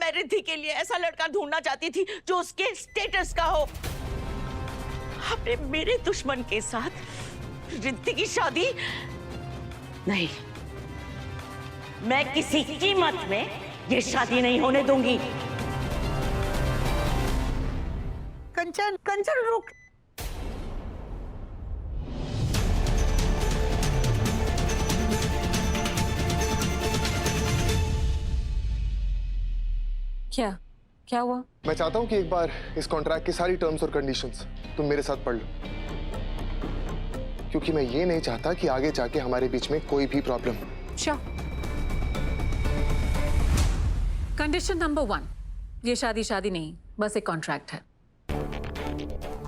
मैं रिद्धि के लिए ऐसा लड़का ढूंढना चाहती थी जो उसके स्टेटस का हो। आपने मेरे दुश्मन के साथ रिद्धि की शादी नहीं, मैं किसी कीमत में ये शादी नहीं होने दूंगी। कंचन, कंचन रुक। क्या क्या हुआ? मैं चाहता हूं कि एक बार इस कॉन्ट्रैक्ट की सारी टर्म्स और कंडीशंस तुम मेरे साथ पढ़ लो, क्योंकि मैं ये नहीं चाहता कि आगे जाके हमारे बीच में कोई भी प्रॉब्लम हो। श्योर। कंडीशन नंबर 1, ये शादी नहीं, बस एक कॉन्ट्रैक्ट है।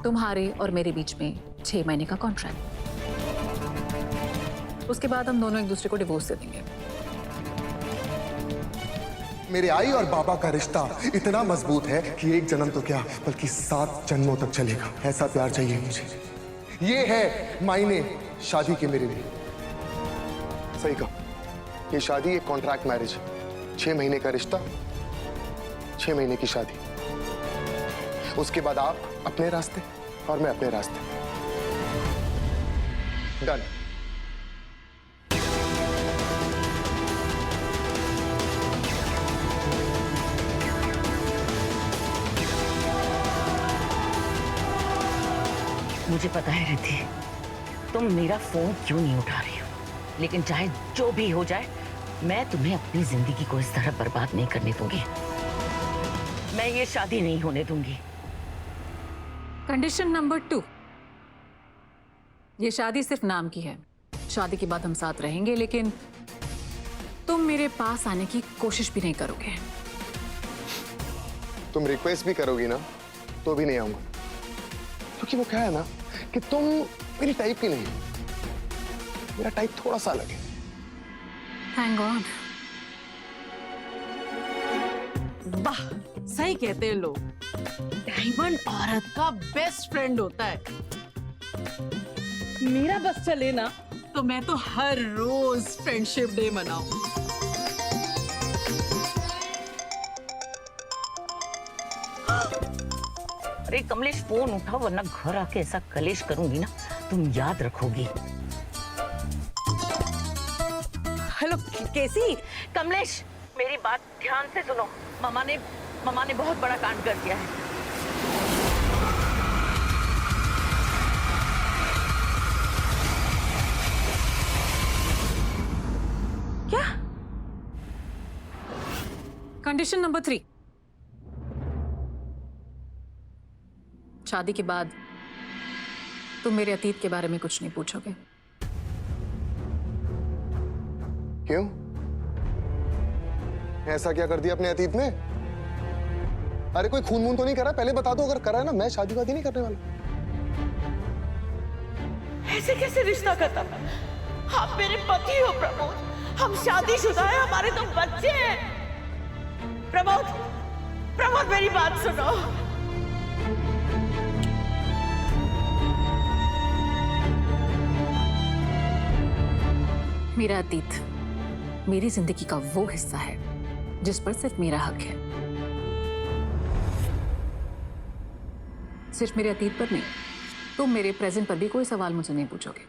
तुम्हारे और मेरे बीच में 6 महीने का कॉन्ट्रैक्ट। उसके बाद हम दोनों एक दूसरे को डिवोर्स दे देंगे। मेरे आई और बाबा का रिश्ता इतना मजबूत है कि एक जन्म तो क्या बल्कि 7 जन्मों तक चलेगा। ऐसा प्यार चाहिए मुझे। ये है मायने शादी के मेरे लिए। सही कहा, ये शादी एक कॉन्ट्रैक्ट मैरिज है। 6 महीने का रिश्ता, 6 महीने की शादी। उसके बाद आप अपने रास्ते और मैं अपने रास्ते। डन। मुझे पता है रिद्धि, तुम मेरा फोन क्यों नहीं उठा रही हो, लेकिन चाहे जो भी हो जाए, मैं तुम्हें अपनी जिंदगी को इस तरह बर्बाद नहीं करने दूंगी। मैं ये शादी नहीं होने दूंगी। कंडीशन नंबर 2, ये शादी सिर्फ नाम की है। शादी के बाद हम साथ रहेंगे, लेकिन तुम मेरे पास आने की कोशिश भी नहीं करोगे। तुम रिक्वेस्ट भी करोगी ना तो भी नहीं आऊंगा, क्योंकि वो क्या है ना कि तुम मेरी टाइप की नहीं हो। मेरा टाइप थोड़ा सा अलग है। Thank God. वाह, सही कहते हैं लोग, डायमंड औरत का बेस्ट फ्रेंड होता है। मेरा बस चले ना तो मैं तो हर रोज फ्रेंडशिप डे मनाऊं। अरे कमलेश, फोन उठाओ, वरना घर आके ऐसा कलेश करूंगी ना, तुम याद रखोगी। हेलो कैसी? कमलेश, मेरी बात ध्यान से सुनो। मामा ने बहुत बड़ा कांड कर दिया है। क्या? कंडीशन नंबर 3, शादी के बाद तुम मेरे अतीत के बारे में कुछ नहीं पूछोगे। क्यों? ऐसा क्या कर दिया अपने अतीत में? अरे कोई खून वून तो नहीं करा? पहले बता दो, अगर करा है ना मैं शादी वादी नहीं करने वाला। ऐसे कैसे रिश्ता खत्म? आप मेरे पति हो प्रमोद, हम शादीशुदा हैं, हमारे तो बच्चे हैं। प्रमोद मेरी बात सुनो। मेरा अतीत मेरी जिंदगी का वो हिस्सा है जिस पर सिर्फ मेरा हक है। सिर्फ मेरे अतीत पर नहीं, तुम मेरे प्रेजेंट पर भी कोई सवाल मुझे नहीं पूछोगे।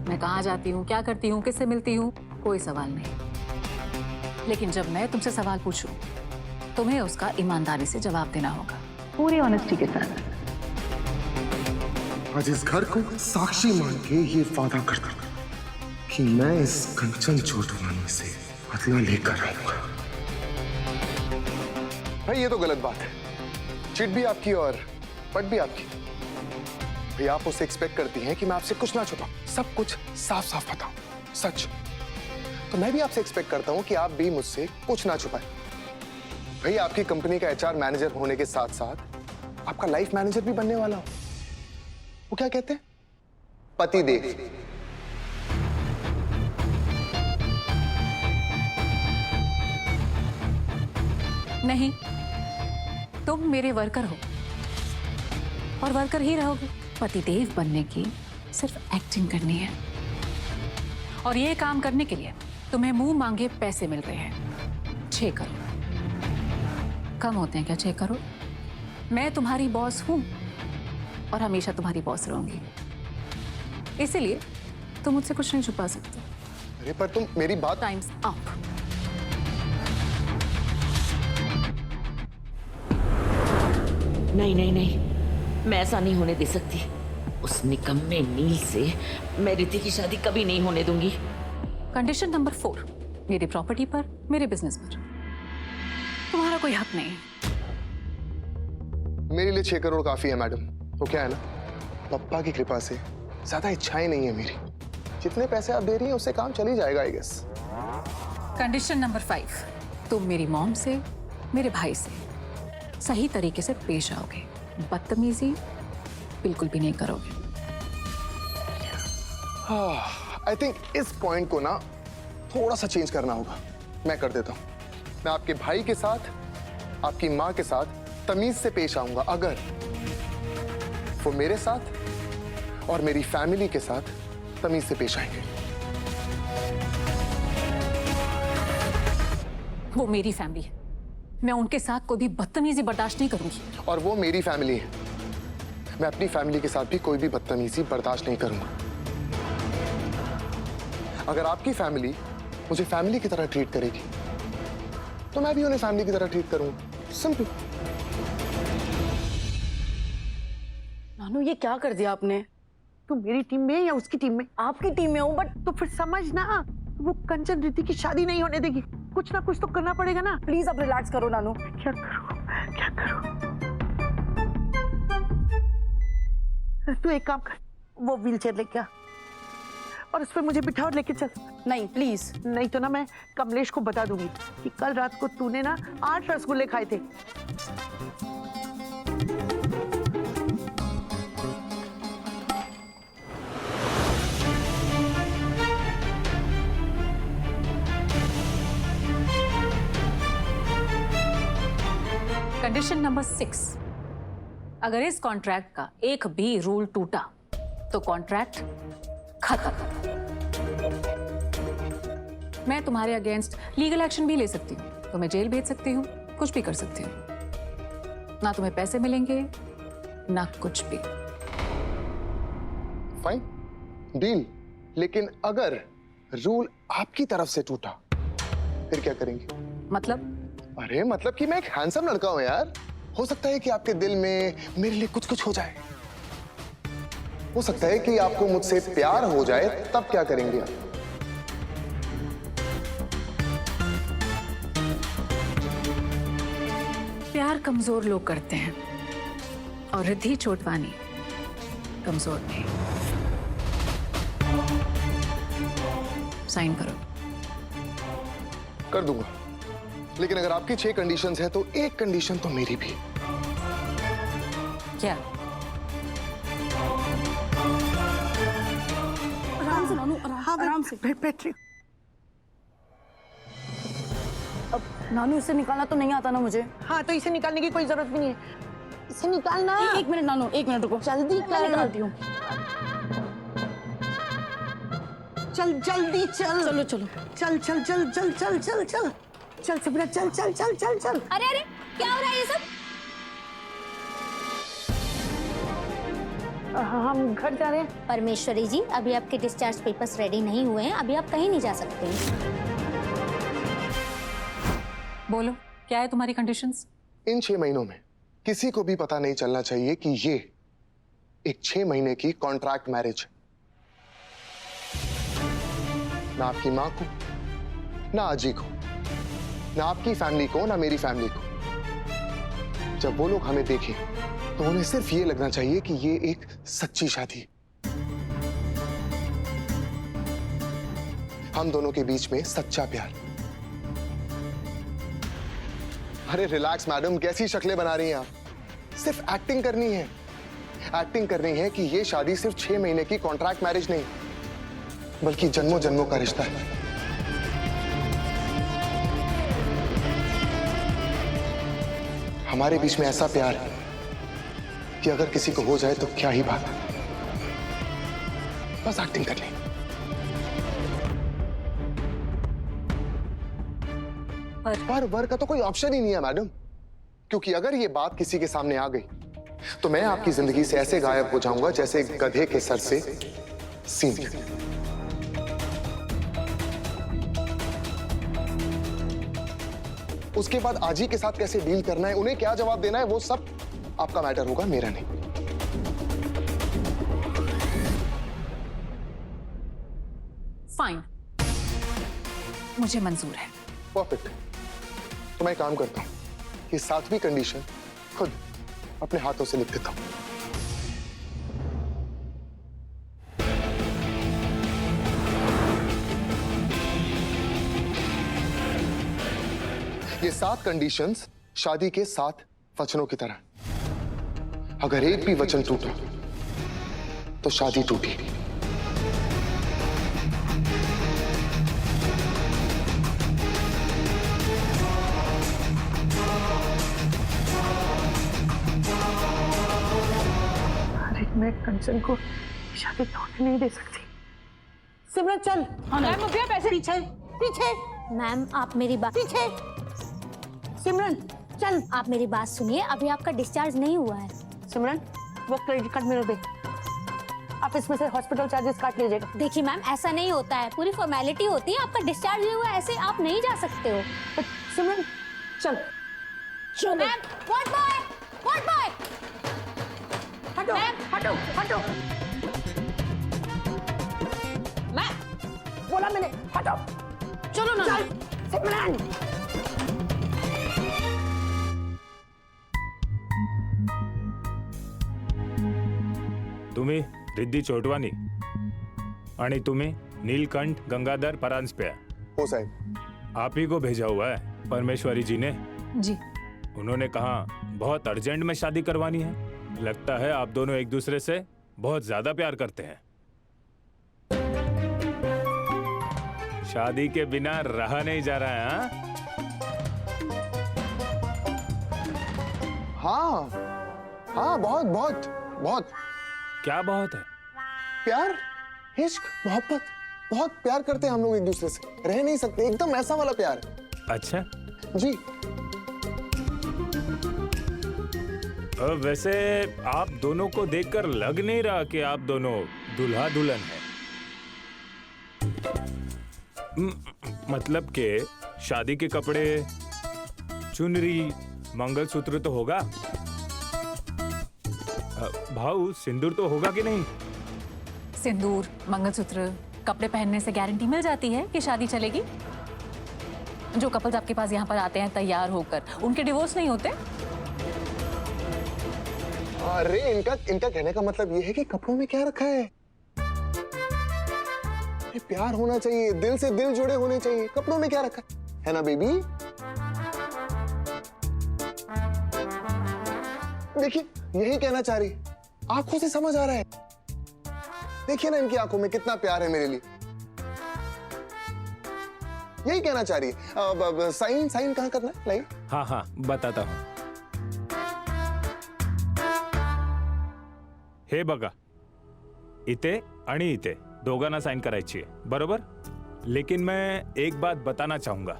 मैं कहाँ जाती हूँ, क्या करती हूँ, किससे मिलती हूँ, कोई सवाल नहीं। लेकिन जब मैं तुमसे सवाल पूछूं, तुम्हें उसका ईमानदारी से जवाब देना होगा, पूरी ऑनेस्टी के साथ। आज इस घर को साक्षी मान के ये वादा करता हूं कि मैं इस कंचन चोटवानी से बदला लेकर आऊंगा। भाई ये तो गलत बात है। चिट भी आपकी और पट भी आपकी। भाई आप उससे एक्सपेक्ट करती हैं कि मैं आपसे कुछ ना छुपाऊं, सब कुछ साफ साफ बताऊं, सच। तो मैं भी आपसे एक्सपेक्ट करता हूं कि आप भी मुझसे कुछ ना छुपाएं। भाई आपकी कंपनी का HR मैनेजर होने के साथ साथ आपका लाइफ मैनेजर भी बनने वाला हूं। वो क्या कहते हैं? पतिदेव। नहीं, तुम मेरे वर्कर हो और वर्कर ही रहोगे। पतिदेव बनने की सिर्फ एक्टिंग करनी है, और ये काम करने के लिए तुम्हें मुंह मांगे पैसे मिल रहे हैं। 6 करोड़। कम होते हैं क्या 6 करोड़? मैं तुम्हारी बॉस हूं और हमेशा तुम्हारी बॉस रहूंगी, इसीलिए तुम मुझसे कुछ नहीं छुपा सकते। अरे पर तुम मेरी बात। Times up. नहीं नहीं नहीं, मैं ऐसा नहीं होने दे सकती। उस निकम्मे नील से मैं रिद्धि की शादी कभी नहीं होने दूंगी। कंडीशन नंबर 4, मेरी प्रॉपर्टी पर, मेरे बिजनेस पर तुम्हारा कोई हक नहीं। मेरे लिए 6 करोड़ काफी है मैडम। तो क्या है ना, पप्पा की कृपा से ज्यादा इच्छाएं नहीं है मेरी। जितने पैसे आप दे रही हैं उससे काम चल ही जाएगा आई गेस। कंडीशन नंबर 5, तुम मेरी मॉम से, मेरे भाई से सही तरीके से पेश आओगे, बदतमीजी बिल्कुल भी नहीं करोगे। आई थिंक इस पॉइंट को ना थोड़ा सा चेंज करना होगा। मैं कर देता हूं। मैं आपके भाई के साथ, आपकी मां के साथ तमीज से पेश आऊंगा अगर वो मेरे साथ और मेरी फैमिली के साथ तमीज से पेश आएंगे। वो मेरी फैमिली है, मैं उनके साथ कोई भी बदतमीजी बर्दाश्त नहीं करूंगी। और वो मेरी फैमिली है, मैं अपनी फैमिली के साथ भी कोई भी बदतमीजी बर्दाश्त नहीं करूंगा। अगर आपकी फैमिली मुझे फैमिली की तरह ट्रीट करेगी तो मैं भी उन्हें फैमिली की तरह ट्रीट करूंगा। सिंपल। नानू ये क्या कर दिया आपने? तू मेरी टीम में है या उसकी टीम में? आपकी टीम में हूँ बट तो फिर समझ ना, वो कंचन रिद्धि की शादी नहीं होने देगी। कुछ ना कुछ तो करना पड़ेगा ना। प्लीज अब रिलैक्स करो नानू। क्या करूँ क्या करूँ? तू एक काम कर, वो व्हील चेयर लेके आ और उस पर मुझे बिठा और लेके चल। नहीं प्लीज। नहीं तो ना मैं कमलेश को बता दूंगी कि कल रात को तूने ना 8 रसगुल्ले खाए थे। कंडीशन नंबर 6, अगर इस कॉन्ट्रैक्ट का एक भी रूल टूटा तो कॉन्ट्रैक्ट खत्म। मैं तुम्हारे अगेंस्ट लीगल एक्शन भी ले सकती हूँ, तुम्हें जेल भेज सकती हूँ, कुछ भी कर सकती हूँ। ना तुम्हें पैसे मिलेंगे ना कुछ भी। Fine deal. लेकिन अगर रूल आपकी तरफ से टूटा फिर क्या करेंगे? मतलब अरे मतलब कि मैं एक हैंडसम लड़का हूं यार। हो सकता है कि आपके दिल में मेरे लिए कुछ कुछ हो जाए। हो सकता है कि आपको मुझसे प्यार हो जाए, तब क्या करेंगे आप? प्यार कमजोर लोग करते हैं और रिद्धि चोटवानी कमजोर नहीं। साइन करो। कर दूंगा, लेकिन अगर आपकी 6 कंडीशंस हैं तो एक कंडीशन तो मेरी भी। क्या? आराम से नानू, आराम से बैठ। अब नानू इसे निकालना तो नहीं आता ना मुझे। हाँ तो इसे निकालने की कोई जरूरत भी नहीं है। इसे निकालना। एक मिनट नानू, एक मिनट रुको। जल्दी निकालती हूँ। चल जल्दी चल। चलो चलो चल चल चल चल चल चल चल चल सबरा चल चल चल चल चल। अरे अरे क्या हो रहा है ये सब? हम घर जा रहे हैं। परमेश्वरी जी, अभी आपके डिस्चार्ज पेपर्स रेडी नहीं हुए हैं, अभी आप कहीं नहीं जा सकते। बोलो क्या है तुम्हारी कंडीशंस? इन 6 महीनों में किसी को भी पता नहीं चलना चाहिए कि ये एक 6 महीने की कॉन्ट्रैक्ट मैरिज है। ना आपकी मां को, ना अजी को, ना आपकी फैमिली को, ना मेरी फैमिली को। जब वो लोग हमें देखें तो उन्हें सिर्फ ये लगना चाहिए कि ये एक सच्ची शादी। हम दोनों के बीच में सच्चा प्यार। अरे रिलैक्स मैडम, कैसी शक्लें बना रही हैं आप? सिर्फ एक्टिंग करनी है। एक्टिंग करनी है कि ये शादी सिर्फ 6 महीने की कॉन्ट्रैक्ट मैरिज नहीं बल्कि जन्मों जन्मों का रिश्ता है। हमारे बीच में ऐसा प्यार है कि अगर किसी को हो जाए तो क्या ही बात है। बस एक्टिंग कर लें। पर वर का तो कोई ऑप्शन ही नहीं है मैडम, क्योंकि अगर ये बात किसी के सामने आ गई तो मैं आपकी जिंदगी से ऐसे गायब हो जाऊंगा जैसे गधे के सर से सींग। उसके बाद आजी के साथ कैसे डील करना है, उन्हें क्या जवाब देना है, वो सब आपका मैटर होगा, मेरा नहीं। फाइन, मुझे मंजूर है। परफेक्ट। तो मैं काम करता हूं, ये 7वीं कंडीशन खुद अपने हाथों से लिख देता हूं। ये 7 कंडीशंस शादी के 7 वचनों की तरह, अगर एक भी वचन टूटा तो शादी टूटी। अरे मैं कंचन को शादी होने नहीं दे सकती। सिमरन चल। मैम मुझे पैसे पीछे पीछे। मैम आप मेरी बात पीछे। सिमरन चल। आप मेरी बात सुनिए, अभी आपका डिस्चार्ज नहीं हुआ है। सिमरन वो क्रेडिट कार्ड मेरे दे, आप इसमें से हॉस्पिटल चार्जेस काट लीजिएगा। देखिए मैम ऐसा नहीं होता है, पूरी फॉर्मेलिटी होती है, आपका डिस्चार्ज नहीं हुआ, ऐसे आप नहीं जा सकते हो। सिमरन चल। चलो ma'am what boy, what boy, हटो हटो हटो। मैम बोला मैंने हटो। चलो ना। चल सिमरन। तुम्ही रिद्धी चोटवानी आणि तुम्ही नीलकंठ गंगाधर परांजपे। हो साहब। आप ही को भेजा हुआ है परमेश्वरी जी ने। जी। उन्होंने कहा बहुत अर्जेंट में शादी करवानी है। लगता है आप दोनों एक दूसरे से बहुत ज्यादा प्यार करते हैं। शादी के बिना रहा नहीं जा रहा है। हाँ हाँ, बहुत बहुत बहुत। क्या बहुत है? प्यार, इश्क, मोहब्बत, बहुत प्यार करते हैं हम लोग एक दूसरे से, रह नहीं सकते, एकदम ऐसा वाला प्यार। अच्छा जी। वैसे आप दोनों को देखकर लग नहीं रहा कि आप दोनों दुल्हा दुल्हन हैं। मतलब के शादी के कपड़े, चुनरी, मंगलसूत्र तो होगा, भाऊ सिंदूर तो होगा कि नहीं? सिंदूर, मंगलसूत्र, कपड़े पहनने से गारंटी मिल जाती है कि शादी चलेगी। जो कपल्स आपके पास यहाँ पर आते हैं तैयार होकर, उनके डिवोर्स नहीं होते। अरे इनका कहने का मतलब ये है कि कपड़ों में क्या रखा है? ये प्यार होना चाहिए, दिल से दिल जुड़े होने चाहिए, कपड़ों में क्या रखा है ना बेबी? देखिए यही कहना चाह रही, आंखों से समझ आ रहा है। देखिए ना इनकी आंखों में कितना प्यार है मेरे लिए, यही कहना चाह रही है। साइन साइन कहाँ करना है? लाइन? हाँ हाँ बताता हूँ। हे बघा, इथे आणि इथे दोघांना साइन करायची आहे, बरोबर? लेकिन मैं एक बात बताना चाहूंगा,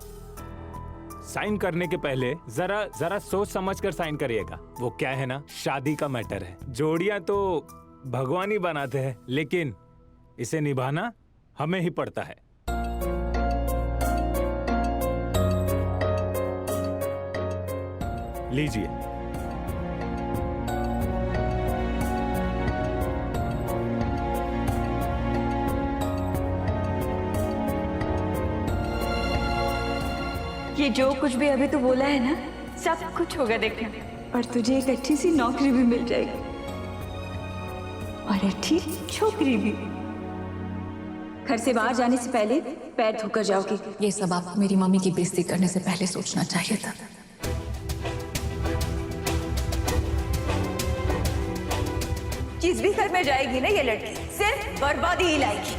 साइन करने के पहले जरा सोच समझकर साइन करिएगा। वो क्या है ना, शादी का मैटर है। जोड़ियां तो भगवान ही बनाते हैं, लेकिन इसे निभाना हमें ही पड़ता है। लीजिए। ये जो कुछ भी अभी तो बोला है ना, सब कुछ होगा देखना। और तुझे एक अच्छी सी नौकरी भी मिल जाएगी और अच्छी छोकरी भी। घर से बाहर जाने से पहले पैर धोकर जाओगी। ये सब आपको मेरी मम्मी की बेइज्जती करने से पहले सोचना चाहिए था। जिस भी घर में जाएगी ना ये लड़की, सिर्फ बर्बादी ही लाएगी।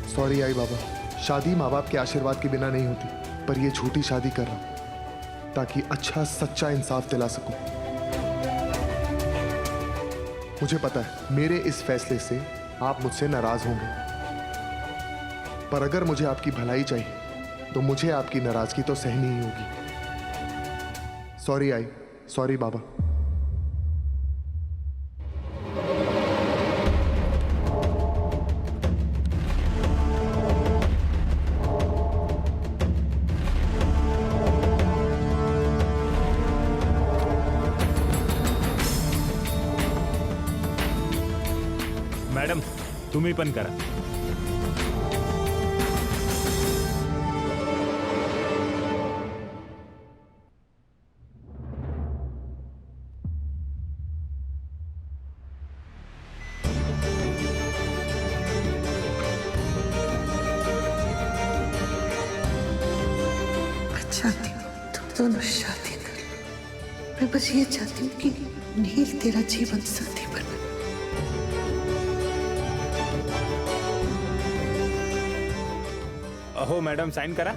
सॉरी आई बाबा, शादी माँ बाप के आशीर्वाद के बिना नहीं होती, पर ये छोटी शादी कर रहा हूं ताकि अच्छा सच्चा इंसाफ दिला सकूं। मुझे पता है मेरे इस फैसले से आप मुझसे नाराज होंगे, पर अगर मुझे आपकी भलाई चाहिए तो मुझे आपकी नाराजगी तो सहनी ही होगी। Sorry I, sorry Baba. Madam तुम्ही पण करा. चाहती हूँ तुम दोनों शादी कर। मैं बस ये चाहती हूँ कि नील तेरा जीवन साथी बने। अहो मॅडम साइन करा.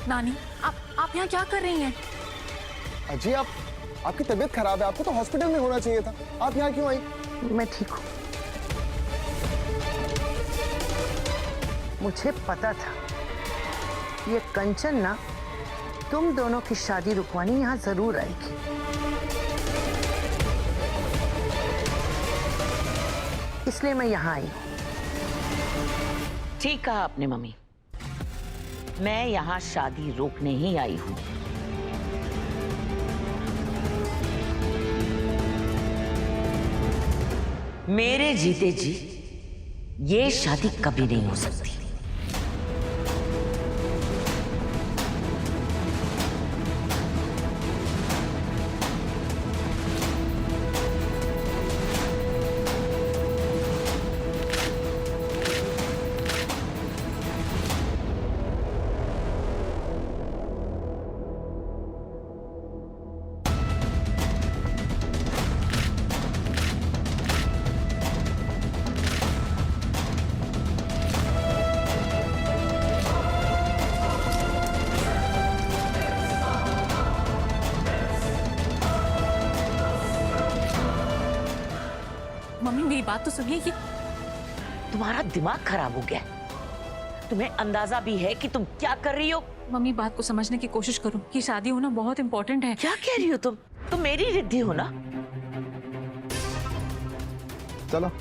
नानी आप यहाँ क्या कर रही हैं? अजी आपकी तबीयत खराब है, आपको तो हॉस्पिटल में होना चाहिए था। आप यहाँ क्यों आई? मैं ठीक हूँ। मुझे पता था ये कंचन ना तुम दोनों की शादी रुकवानी यहाँ जरूर आएगी। इसलिए मैं यहाँ आई हूँ। ठीक कहा आपने मम्मी, मैं यहाँ शादी रोकने ही आई हूँ। मेरे जीते जी ये शादी कभी नहीं हो सकती। मम्मी मेरी बात तो सुनिए. ये तुम्हारा दिमाग खराब हो गया है? तुम्हें अंदाजा भी है कि तुम क्या कर रही हो? मम्मी बात को समझने की कोशिश करो कि शादी होना बहुत इंपॉर्टेंट है. क्या कह रही हो तुम मेरी रिद्धि हो ना? चलो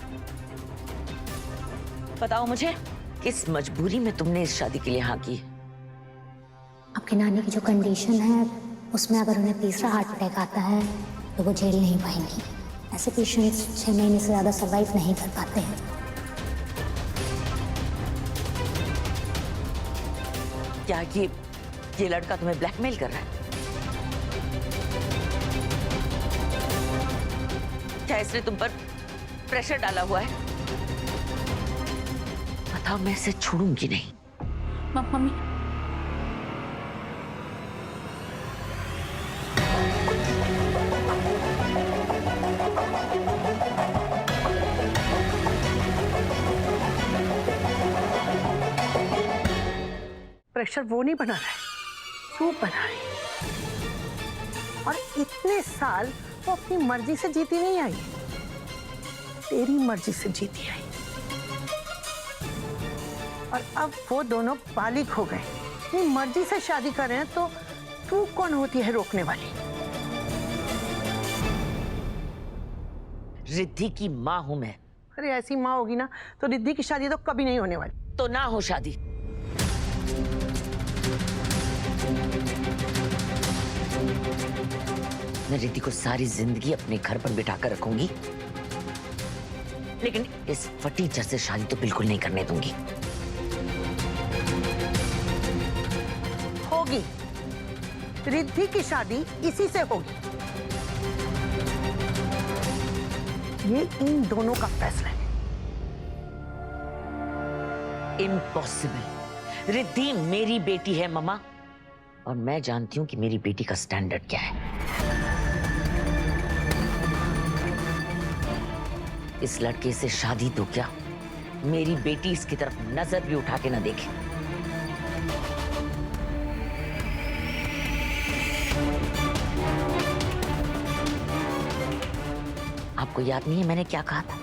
बताओ मुझे, किस मजबूरी में तुमने इस शादी के लिए हाँ की? आपकी नानी की जो कंडीशन है उसमें अगर उन्हें तीसरा हार्ट अटैक आता है तो वो झेल नहीं पाएंगी। ऐसे पेशेंट्स 6 महीने से ज़्यादा सर्वाइव नहीं कर पाते हैं। क्या ये लड़का तुम्हें ब्लैकमेल कर रहा है? क्या इसने तुम पर प्रेशर डाला हुआ है? बताओ, मैं इसे छोड़ूंगी नहीं। मम्मी प्रेशर वो नहीं बना रहा है, तू बना रही। और इतने साल वो अपनी मर्जी से जीती नहीं आई, तेरी मर्जी से जीती आई। और अब वो दोनों बालिग हो गए, अपनी मर्जी से शादी कर रहे हैं, तो तू कौन होती है रोकने वाली? रिद्धि की माँ हूं मैं। अरे ऐसी माँ होगी ना तो रिद्धि की शादी तो कभी नहीं होने वाली। तो ना हो शादी। मैं रिद्धि को सारी जिंदगी अपने घर पर बिठा कर रखूंगी लेकिन इस फटीचर से शादी तो बिल्कुल नहीं करने दूंगी। होगी, रिद्धि की शादी इसी से होगी। ये इन दोनों का फैसला है। इम्पॉसिबल। रिद्धि मेरी बेटी है मम्मा, और मैं जानती हूं कि मेरी बेटी का स्टैंडर्ड क्या है। इस लड़के से शादी तो क्या, मेरी बेटी इसकी तरफ नजर भी उठा के ना देखे। आपको याद नहीं है मैंने क्या कहा था?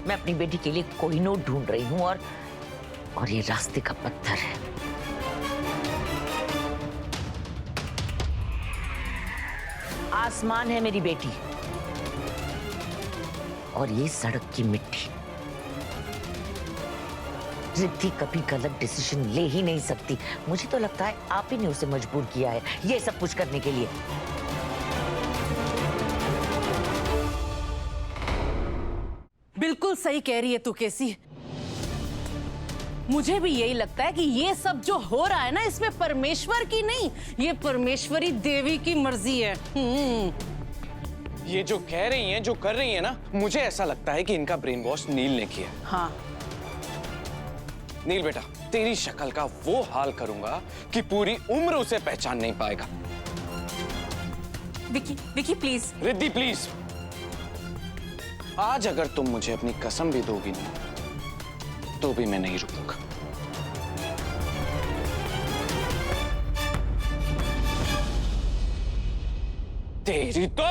मैं अपनी बेटी के लिए कोई नोट ढूंढ रही हूं, और ये रास्ते का पत्थर है। आसमान है मेरी बेटी, और ये सड़क की मिट्टी। रिद्धि कभी गलत डिसीजन ले ही नहीं सकती। मुझे तो लगता है आप ही ने उसे मजबूर किया है ये सब कुछ करने के लिए। बिल्कुल सही कह रही है तू केसी। मुझे भी यही लगता है कि ये सब जो हो रहा है ना, इसमें परमेश्वर की नहीं, ये परमेश्वरी देवी की मर्जी है। ये जो कह रही हैं, जो कर रही हैं ना, मुझे ऐसा लगता है कि इनका ब्रेन वॉश नील ने किया। हाँ, नील बेटा, तेरी शक्ल का वो हाल करूंगा कि पूरी उम्र उसे पहचान नहीं पाएगा। विकी, विकी प्लीज। रिद्धि प्लीज, आज अगर तुम मुझे अपनी कसम भी दोगी ना, तो भी मैं नहीं रुकूंगा। तेरी तो